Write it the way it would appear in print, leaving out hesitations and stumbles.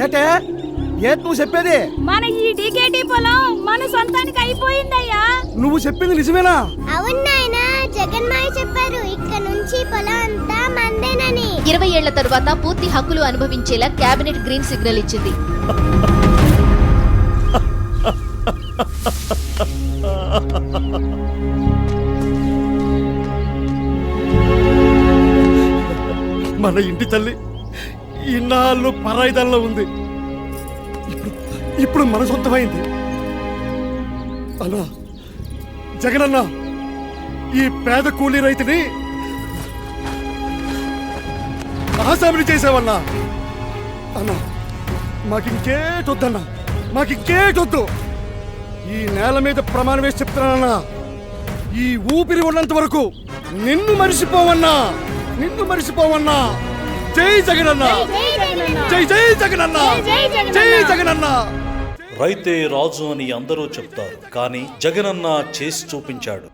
ఏటే ఏట్ నువ్వు చెప్పేది? మన ఈ డీకేటీ పొలం మన సొంతానికి అయిపోయిందయ్యా. నువ్వు చెప్పింది నిజమేనా? అవును నాయనా, జగన్మాయ చెప్పారు ఇక్కడ నుంచి పొలం అంతా మందేనని. 20 ఏళ్ల తరువాత పూర్తి హక్కులు అనుభవించేలా కేబినెట్ గ్రీన్ సిగ్నల్ ఇచ్చింది. మన ఇంటి తల్లి ఇన్నాళ్ళు పరాయిదాల్లో ఉంది, ఇప్పుడు మన సొంతమైంది. అన్నా జగనన్నా, ఈ పేద కూలీ రైతుని ఆసామిని చేసావన్నా. అన్నా మాకింకేటొద్దన్నా, మాకింకేటొద్దు. ఈ నేల మీద ప్రమాణం వేసి చెప్తున్నానన్నా, ఈ ఊపిరి ఉన్నంత వరకు నిన్ను మరిసిపోవన్నా, నిన్ను మరిసిపోవన్నా. జై జగనన్నా, జై జై జగనన్నా, జై జగనన్నా. రైతే రాజు అని అందరూ చెప్తారు, కానీ జగనన్న చేసి చూపించాడు.